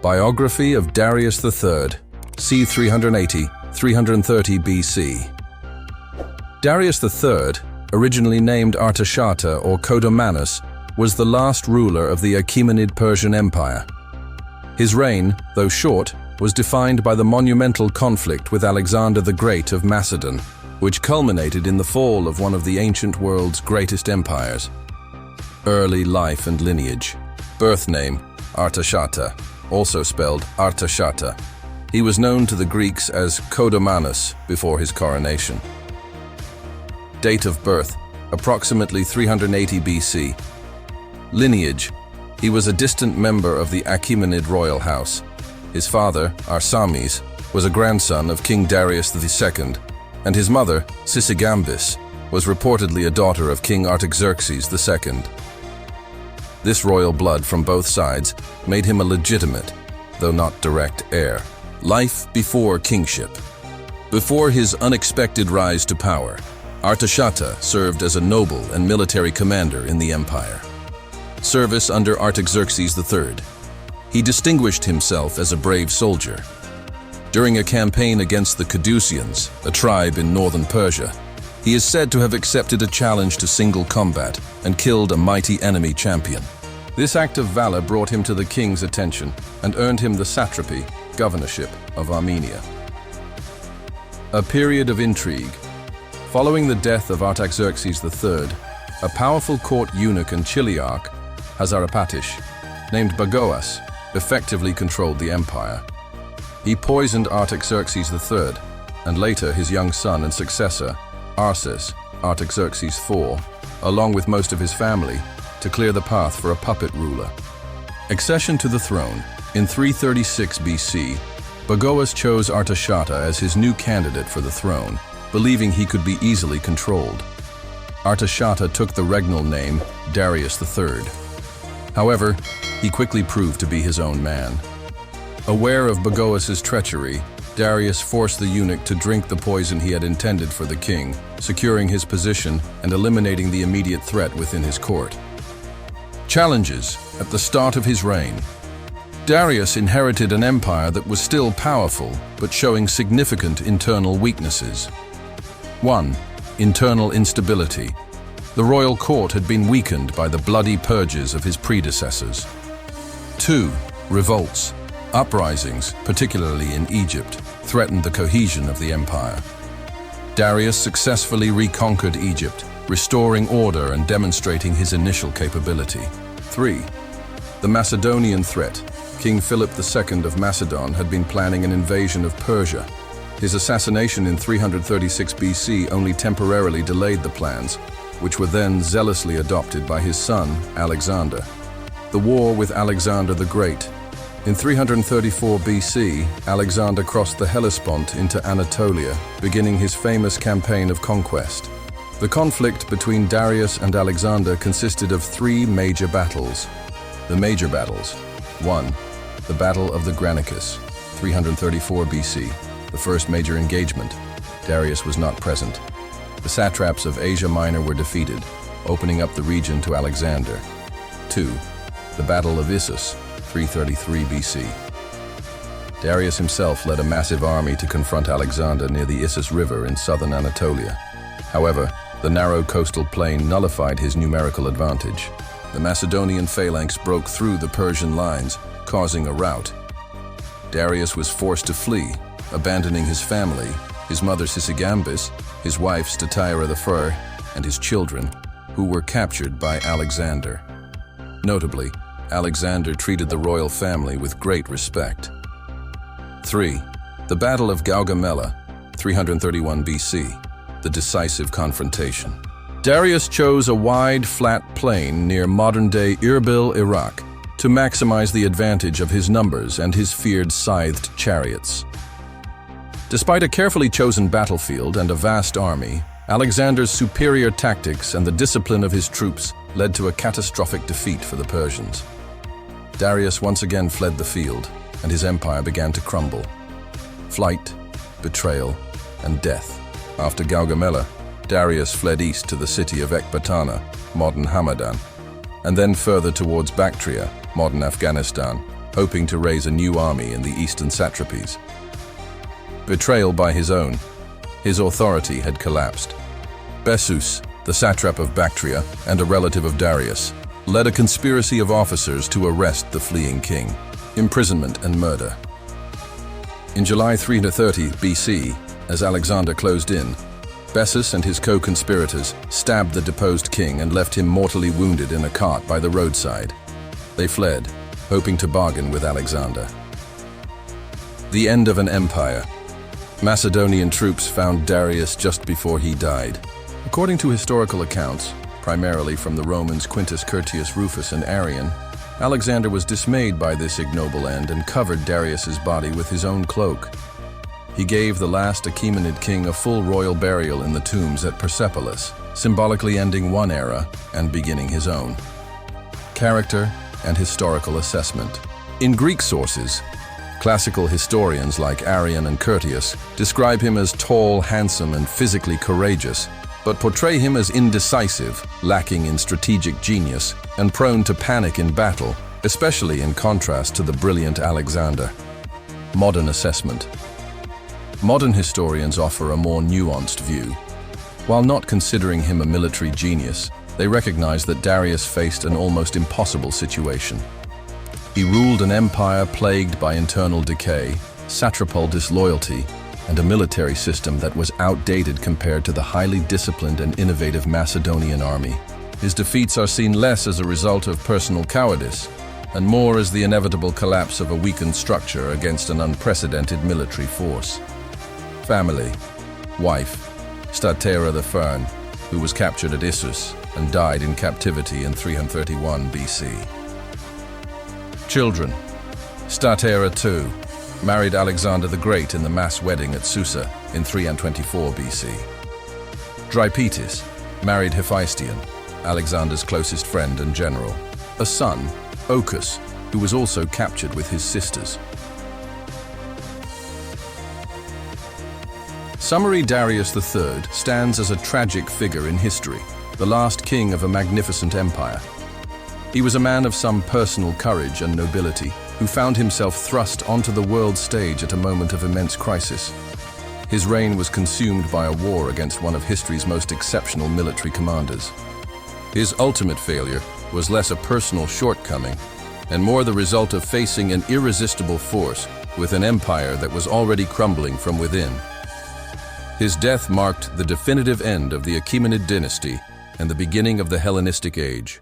Biography of Darius III, c. 380–330 BC. Darius III, originally named Artashata or Gaugamela, was the last ruler of the Achaemenid Persian Empire. His reign, though short, was defined by the monumental conflict with Alexander the Great of Macedon, which culminated in the fall of one of the ancient world's greatest empires. Early life and lineage. Birth name, Artashata, also spelled Artashata. He was known to the Greeks as Gaugamela before his coronation. Date of birth, approximately 380 BC. Lineage, he was a distant member of the Achaemenid royal house. His father, Arsames, was a grandson of King Darius II, and his mother, Sisygambis, was reportedly a daughter of King Artaxerxes II. This royal blood from both sides made him a legitimate, though not direct, heir. Life before kingship. Before his unexpected rise to power, Artashata served as a noble and military commander in the empire. Service under Artaxerxes III. He distinguished himself as a brave soldier. During a campaign against the Caduceans, a tribe in northern Persia, he is said to have accepted a challenge to single combat and killed a mighty enemy champion. This act of valor brought him to the king's attention and earned him the satrapy, governorship of Armenia. A period of intrigue. Following the death of Artaxerxes III, a powerful court eunuch and chiliarch, Hazarapatish, named Bagoas, effectively controlled the empire. He poisoned Artaxerxes III, and later his young son and successor, Arses, Artaxerxes IV, along with most of his family, to clear the path for a puppet ruler. Accession to the throne. In 336 BC, Bagoas chose Artashata as his new candidate for the throne, believing he could be easily controlled. Artashata took the regnal name Darius III. However, he quickly proved to be his own man. Aware of Bagoas's treachery, Darius forced the eunuch to drink the poison he had intended for the king, securing his position and eliminating the immediate threat within his court. Challenges at the start of his reign. Darius inherited an empire that was still powerful, but showing significant internal weaknesses. 1. Internal instability. The royal court had been weakened by the bloody purges of his predecessors. 2. Revolts. Uprisings, particularly in Egypt, threatened the cohesion of the empire. Darius successfully reconquered Egypt, restoring order and demonstrating his initial capability. 3. The Macedonian threat. King Philip II of Macedon had been planning an invasion of Persia. His assassination in 336 BC only temporarily delayed the plans, which were then zealously adopted by his son, Alexander. The war with Alexander the Great. In 334 BC, Alexander crossed the Hellespont into Anatolia, beginning his famous campaign of conquest. The conflict between Darius and Alexander consisted of 3 major battles. The major battles. 1. The Battle of the Granicus, 334 BC, the first major engagement. Darius was not present. The satraps of Asia Minor were defeated, opening up the region to Alexander. 2. The Battle of Issus, 333 BC. Darius himself led a massive army to confront Alexander near the Issus River in southern Anatolia. However, the narrow coastal plain nullified his numerical advantage. The Macedonian phalanx broke through the Persian lines, causing a rout. Darius was forced to flee, abandoning his family, his mother Sisygambis, his wife Statira I, and his children, who were captured by Alexander. Notably, Alexander treated the royal family with great respect. 3. The Battle of Gaugamela, 331 BC, the decisive confrontation. Darius chose a wide, flat plain near modern-day Erbil, Iraq, to maximize the advantage of his numbers and his feared scythed chariots. Despite a carefully chosen battlefield and a vast army, Alexander's superior tactics and the discipline of his troops led to a catastrophic defeat for the Persians. Darius once again fled the field, and his empire began to crumble. Flight, betrayal, and death. After Gaugamela, Darius fled east to the city of Ecbatana, modern Hamadan, and then further towards Bactria, modern Afghanistan, hoping to raise a new army in the eastern satrapies. Betrayal by his own, his authority had collapsed. Bessus, the satrap of Bactria and a relative of Darius, led a conspiracy of officers to arrest the fleeing king, imprisonment and murder. In July 330 BC, as Alexander closed in, Bessus and his co-conspirators stabbed the deposed king and left him mortally wounded in a cart by the roadside. They fled, hoping to bargain with Alexander. The end of an empire. Macedonian troops found Darius just before he died. According to historical accounts, primarily from the Romans Quintus Curtius Rufus and Arrian, Alexander was dismayed by this ignoble end and covered Darius's body with his own cloak. He gave the last Achaemenid king a full royal burial in the tombs at Persepolis, symbolically ending one era and beginning his own. Character and historical assessment. In Greek sources, classical historians like Arrian and Curtius describe him as tall, handsome, and physically courageous, but portray him as indecisive, lacking in strategic genius, and prone to panic in battle, especially in contrast to the brilliant Alexander. Modern assessment. Modern historians offer a more nuanced view. While not considering him a military genius, they recognize that Darius faced an almost impossible situation. He ruled an empire plagued by internal decay, satrapal disloyalty, and a military system that was outdated compared to the highly disciplined and innovative Macedonian army. His defeats are seen less as a result of personal cowardice, and more as the inevitable collapse of a weakened structure against an unprecedented military force. Family. Wife, Statera the Fern, who was captured at Issus and died in captivity in 331 BC. Children. Statera II married Alexander the Great in the mass wedding at Susa in 324 BC. Drypetis married Hephaestion, Alexander's closest friend and general. A son, Ochus, who was also captured with his sisters. Summary: Darius III stands as a tragic figure in history, the last king of a magnificent empire. He was a man of some personal courage and nobility, who found himself thrust onto the world stage at a moment of immense crisis. His reign was consumed by a war against one of history's most exceptional military commanders. His ultimate failure was less a personal shortcoming and more the result of facing an irresistible force with an empire that was already crumbling from within. His death marked the definitive end of the Achaemenid dynasty and the beginning of the Hellenistic Age.